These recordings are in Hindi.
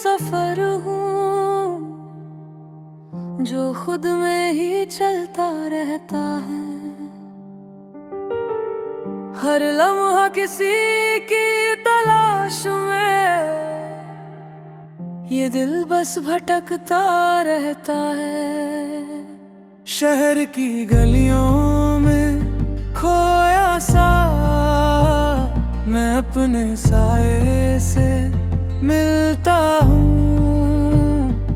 सफर हूँ जो खुद में ही चलता रहता है। हर लम्हा किसी की तलाश में ये दिल बस भटकता रहता है। शहर की गलियों में खोया सा मैं अपने साए से मिलता हूँ।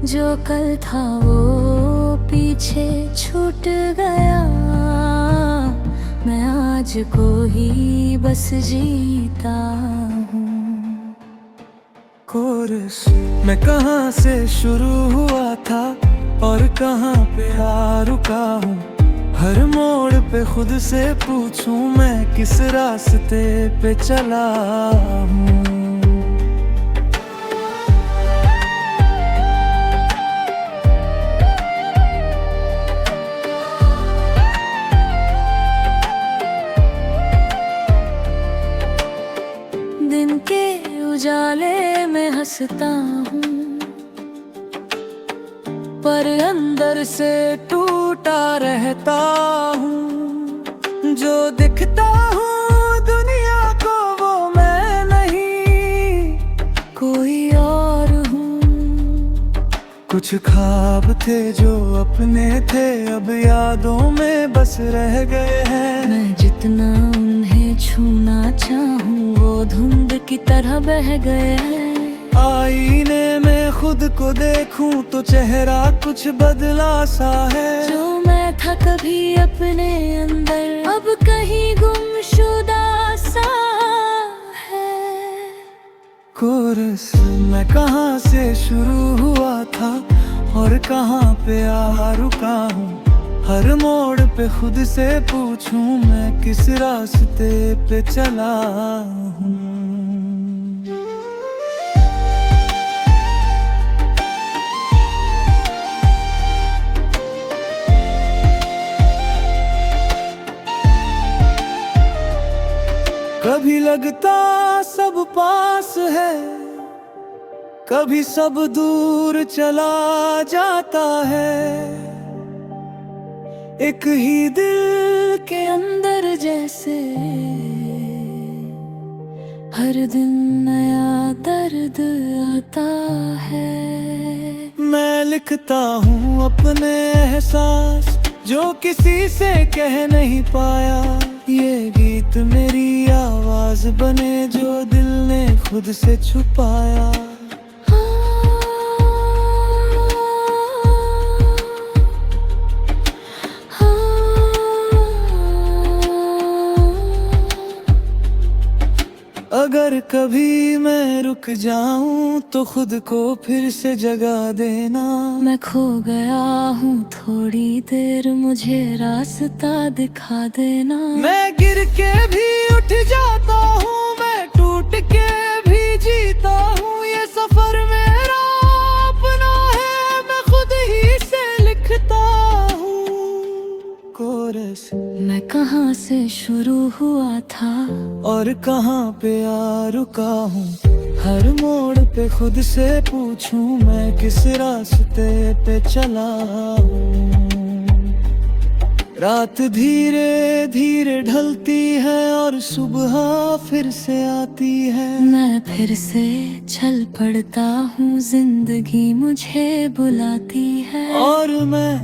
जो कल था वो पीछे छूट गया, मैं आज को ही बस जीता हूँ। कोरस मैं कहाँ से शुरू हुआ था और कहाँ पे आ रुका हूँ। हर मोड़ पे खुद से पूछूं मैं किस रास्ते पे चला हूँ। दिन के उजाले में हंसता हूँ, पर अंदर से टूटा रहता हूँ। जो दिखता हूँ दुनिया को वो मैं नहीं, कोई और हूँ। कुछ ख्वाब थे जो अपने थे अब यादों में बस रह गए हैं। मैं जितना उन्हें छूना चाहूँ वो धुंध की तरह बह गए हैं। आईने में खुद को देखूं तो चेहरा कुछ बदला सा है। जो मैं था कभी अपने अंदर अब कहीं गुमशुदा सा है। कोरस मैं कहाँ से शुरू हुआ था और कहाँ पे आ रुका हूँ। हर मोड़ पे खुद से पूछूं मैं किस रास्ते पे चला हूँ। कभी लगता सब पास है, कभी सब दूर चला जाता है। एक ही दिल के अंदर जैसे हर दिन नया दर्द आता है। मैं लिखता हूँ अपने एहसास जो किसी से कह नहीं पाया। ये गीत मेरी आवाज बने जो दिल ने खुद से छुपाया। अगर कभी मैं रुक जाऊं तो खुद को फिर से जगा देना। मैं खो गया हूँ थोड़ी देर मुझे रास्ता दिखा देना। मैं गिर के भी उठ जाता हूँ, मैं टूट के भी जीता हूँ। ये सफर मेरा अपना है, मैं खुद ही से लिखता हूँ। कोरस मैं कहाँ से शुरू हुआ था और कहाँ पे आ रुका हूँ। हर मोड़ पे खुद से पूछूं मैं किस रास्ते पे चला हूँ। रात धीरे धीरे ढलती है और सुबह फिर से आती है। मैं फिर से चल पड़ता हूँ, जिंदगी मुझे बुलाती है। और मैं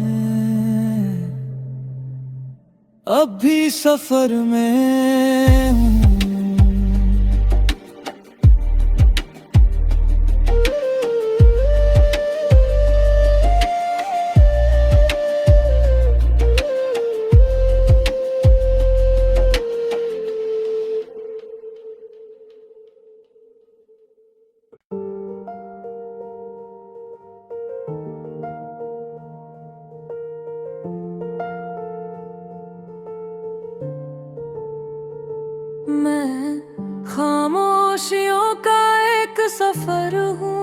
अब भी सफर में हूँ। मैं खामोशियों का एक सफर हूँ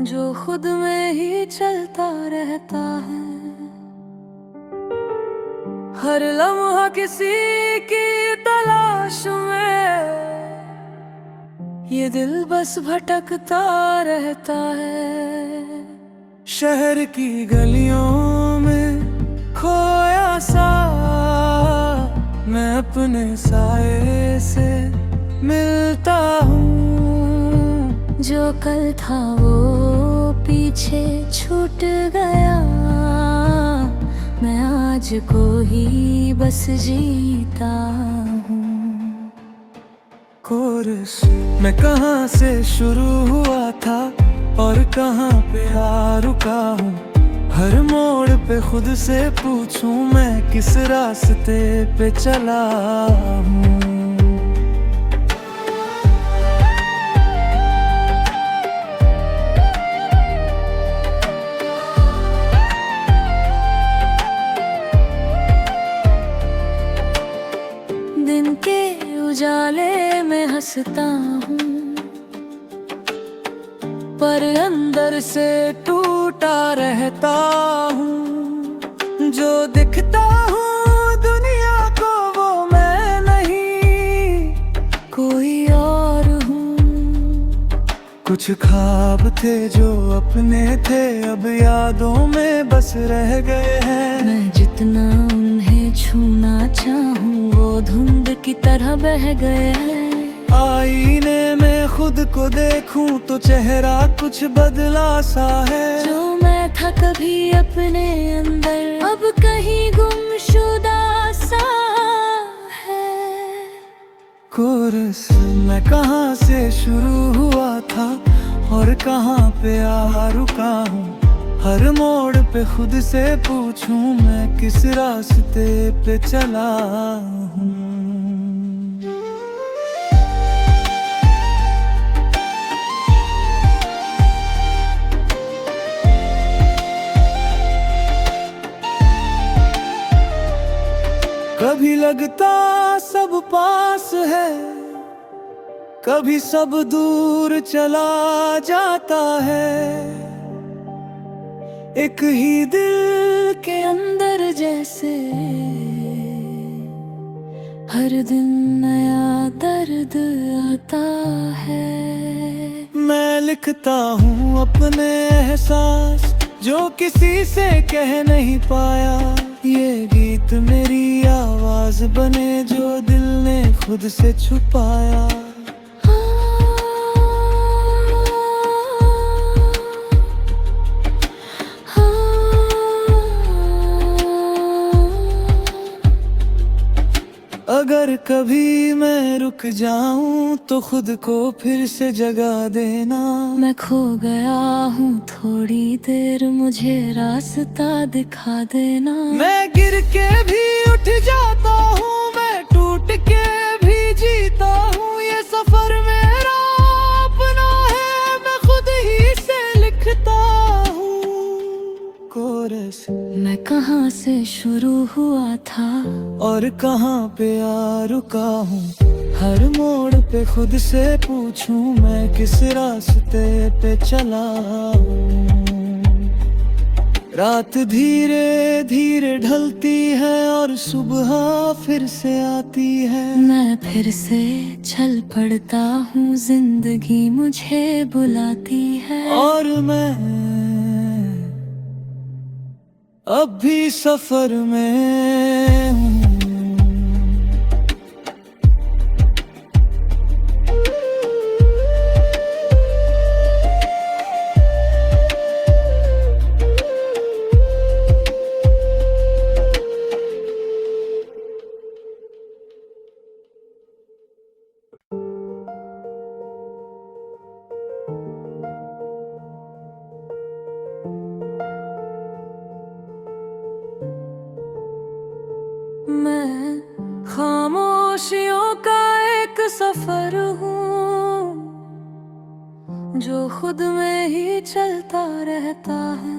जो खुद में ही चलता रहता है। हर लम्हा किसी की तलाश में ये दिल बस भटकता रहता है। शहर की गलियों में खोया सा मैं अपने साए से मिलता हूँ। जो कल था वो पीछे छूट गया, मैं आज को ही बस जीता हूँ। कोरस मैं कहाँ से शुरू हुआ था और कहाँ पे आ रुका हूँ। हर मोड़ पे खुद से पूछूं मैं किस रास्ते पे चला हूँ। दिन के उजाले में हंसता हूँ, पर अंदर से टूटा रहता हूँ। जो दिखता हूँ दुनिया को वो मैं नहीं, कोई और हूँ। कुछ ख्वाब थे जो अपने थे अब यादों में बस रह गए हैं। मैं जितना उन्हें छूना चाहूँ वो धुंध की तरह बह गए हैं। आईने में खुद को देखूं तो चेहरा कुछ बदला सा है। जो मैं था कभी अपने अंदर अब कहीं गुमशुदा सा है। कोरस मैं कहाँ से शुरू हुआ था और कहाँ पे आ रुका हूँ। हर मोड़ पे खुद से पूछूं मैं किस रास्ते पे चला हूँ। कभी लगता सब पास है, कभी सब दूर चला जाता है। एक ही दिल के अंदर जैसे हर दिन नया दर्द आता है। मैं लिखता हूँ अपने एहसास जो किसी से कह नहीं पाया। ये गीत मेरी आवाज बने जो दिल ने खुद से छुपाया। अगर कभी मैं रुक जाऊं तो खुद को फिर से जगा देना। मैं खो गया हूँ थोड़ी देर, मुझे रास्ता दिखा देना। मैं गिर के भी उठ जाता हूँ, मैं टूट के भी जीता हूँ। ये सफर मेरा अपना है, मैं खुद ही से लिखता हूँ। कोरस मैं कहाँ से शुरू हुआ था और कहाँ पे आ रुका हूँ। हर मोड़ पे खुद से पूछूं मैं किस रास्ते पे चला हूँ। रात धीरे धीरे ढलती है और सुबह फिर से आती है। मैं फिर से चल पड़ता हूँ, जिंदगी मुझे बुलाती है। और मैं अब भी सफर में हूँ। मैं खामोशियों का एक सफर हूँ जो खुद में ही चलता रहता है।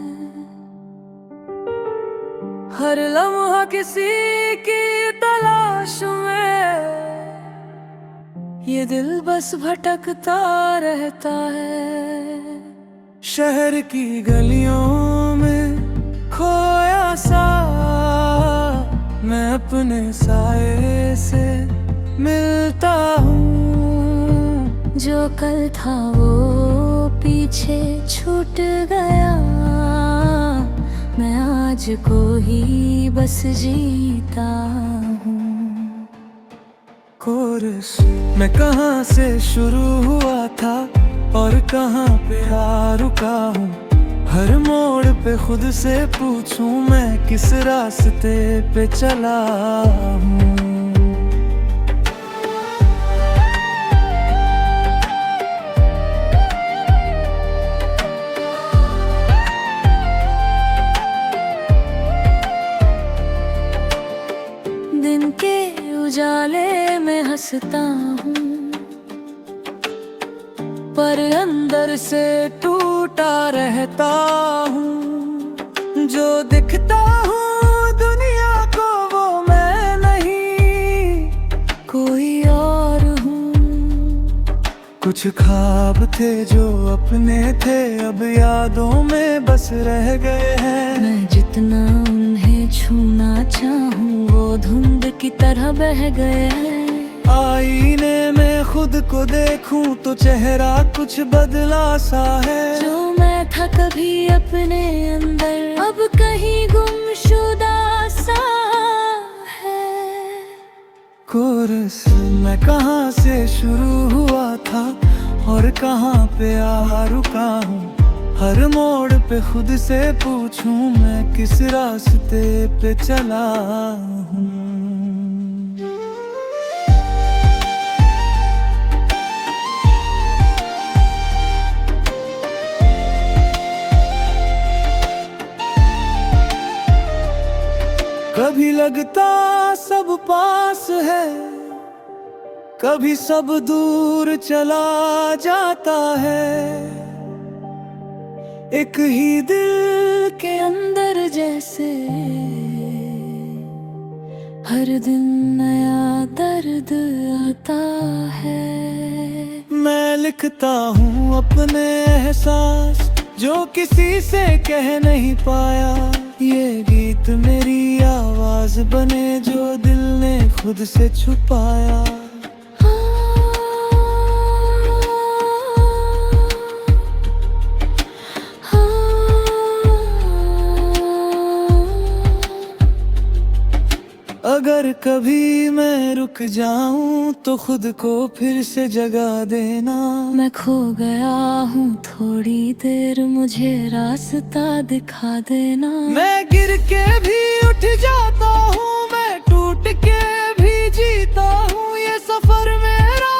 हर लम्हा किसी की तलाश में ये दिल बस भटकता रहता है। शहर की गलियों में खोया सा मैं अपने साए से मिलता हूँ। जो कल था वो पीछे छूट गया, मैं आज को ही बस जीता हूँ। कोरस मैं कहाँ से शुरू हुआ था और कहाँ पे आ रुका हूँ। हर मोड़ पे खुद से पूछूं मैं किस रास्ते पे चला हूँ। दिन के उजाले में हंसता हूँ, पर अंदर से टूटा रहता हूँ। जो दिखता हूँ दुनिया को वो मैं नहीं, कोई और हूँ। कुछ ख्वाब थे जो अपने थे, अब यादों में बस रह गए हैं। मैं जितना उन्हें छूना चाहूँ वो धुंध की तरह बह गए हैं। आईने में खुद को देखूं तो चेहरा कुछ बदला सा है। जो मैं था कभी अपने अंदर अब कहीं गुमशुदा सा है। कोरस मैं कहाँ से शुरू हुआ था और कहाँ पे आ रुका हूँ। हर मोड़ पे खुद से पूछूं मैं किस रास्ते पे चला हूँ। कभी लगता सब पास है, कभी सब दूर चला जाता है। एक ही दिल के अंदर जैसे हर दिन नया दर्द आता है। मैं लिखता हूँ अपने एहसास जो किसी से कह नहीं पाया। ये गीत मेरी आवाज बने जो दिल ने खुद से छुपाया। अगर कभी मैं रुक जाऊं तो खुद को फिर से जगा देना। मैं खो गया हूँ थोड़ी देर, मुझे रास्ता दिखा देना। मैं गिर के भी उठ जाता हूँ, मैं टूट के भी जीता हूँ। ये सफर मेरा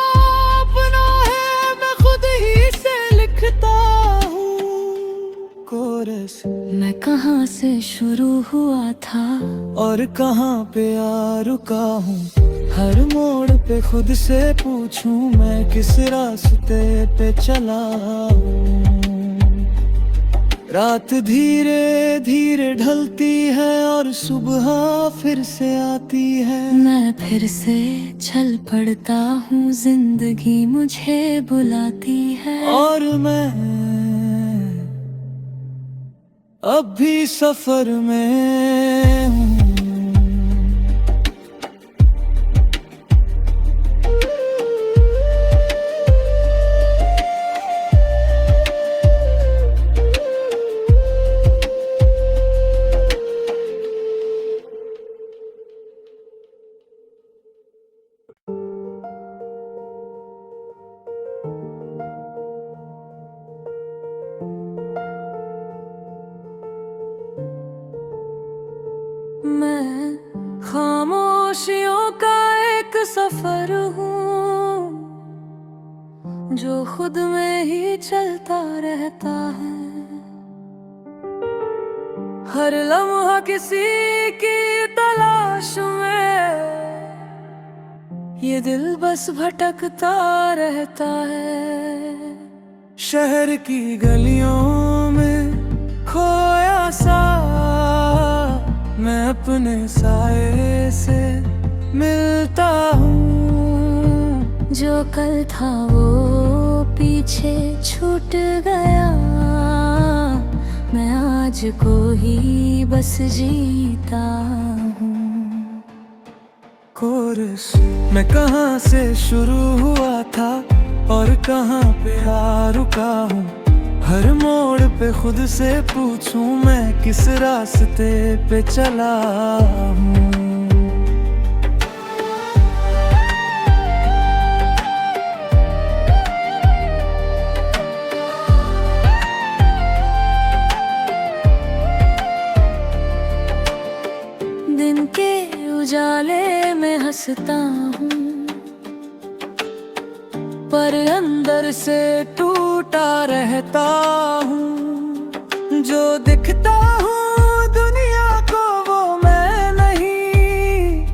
अपना है, मैं खुद ही से लिखता हूँ। कोरस मैं कहाँ से शुरू हुआ था और कहाँ पे आ रुका हूँ। हर मोड़ पे खुद से पूछूं मैं किस रास्ते पे चला हूँ। रात धीरे धीरे ढलती है और सुबह फिर से आती है। मैं फिर से चल पड़ता हूँ, जिंदगी मुझे बुलाती है। और मैं अब भी सफर में हूँ। मैं खामोशियों का एक सफर हूँ जो खुद में ही चलता रहता है। हर लम्हा किसी की तलाश में ये दिल बस भटकता रहता है। शहर की गलियों में खोया सा मैं अपने साए से मिलता हूँ। जो कल था वो पीछे छूट गया, मैं आज को ही बस जीता हूँ। कोरस मैं कहाँ से शुरू हुआ था और कहाँ पे आ रुका हूँ, हर मोड़ पे खुद से पूछूं मैं किस रास्ते पे चला हूँ। दिन के उजाले में हंसता हूँ, पर अंदर से टूटा रहता हूँ। जो दिखता हूँ दुनिया को वो मैं नहीं,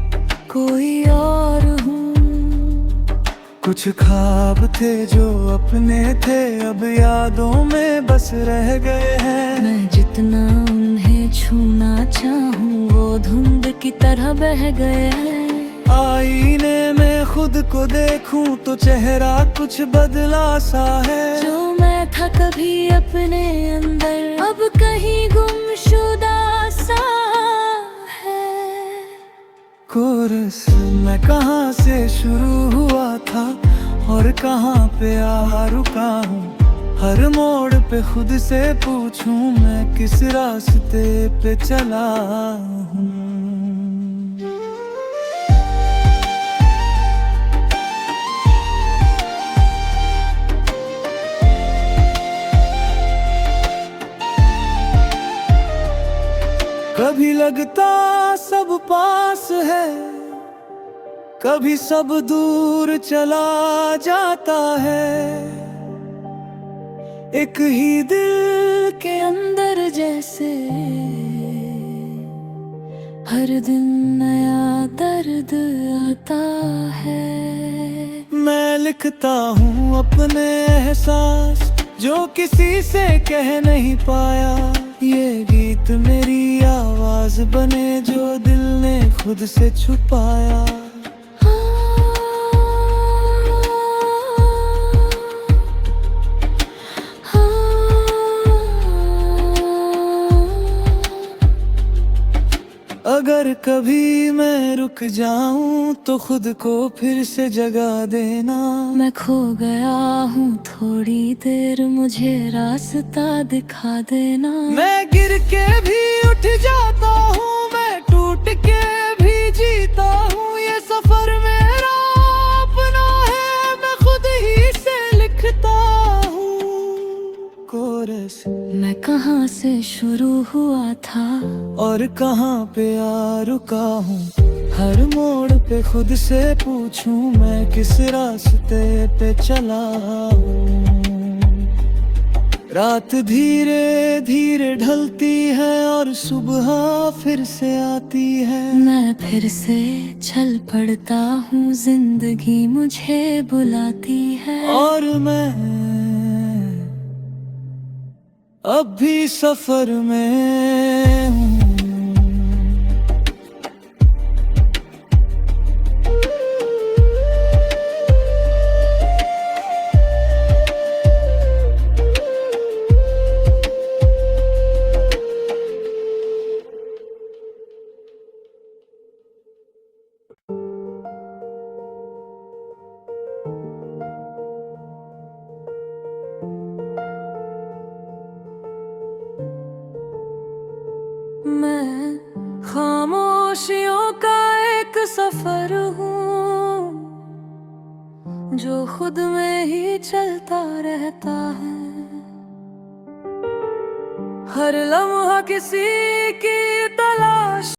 कोई और हूँ। कुछ ख्वाब थे जो अपने थे, अब यादों में बस रह गए हैं। मैं जितना उन्हें छूना चाहूँ वो धुंध की तरह बह गए हैं। आईने में खुद को देखूं तो चेहरा कुछ बदला सा है। जो मैं था कभी अपने अंदर अब कहीं गुमशुदा सा है। कोरस मैं कहाँ से शुरू हुआ था और कहाँ पे आ रुका हूँ, हर मोड़ पे खुद से पूछूं मैं किस रास्ते पे चला हूँ। कभी लगता सब पास है, कभी सब दूर चला जाता है। एक ही दिल के अंदर जैसे हर दिन नया दर्द आता है। मैं लिखता हूँ अपने एहसास जो किसी से कह नहीं पाया। ये गीत मेरी आवाज बने जो दिल ने खुद से छुपाया। अगर कभी मैं रुक जाऊं तो खुद को फिर से जगा देना। मैं खो गया हूँ थोड़ी देर, मुझे रास्ता दिखा देना। मैं गिर के भी उठ जाता हूँ, मैं टूट के भी जीता हूँ। ये सफर मेरा अपना है, मैं खुद ही से लिखता हूँ। कोरस मैं कहाँ से शुरू हुआ था और कहाँ पे आ रुका हूँ, हर मोड़ पे खुद से पूछूं मैं किस रास्ते पे चला हूँ। रात धीरे धीरे ढलती है और सुबह फिर से आती है। मैं फिर से चल पड़ता हूँ, जिंदगी मुझे बुलाती है। और मैं अब भी सफर में हूँ। मैं खामोशियों का एक सफर हूँ जो खुद में ही चलता रहता है। हर लम्हा किसी की तलाश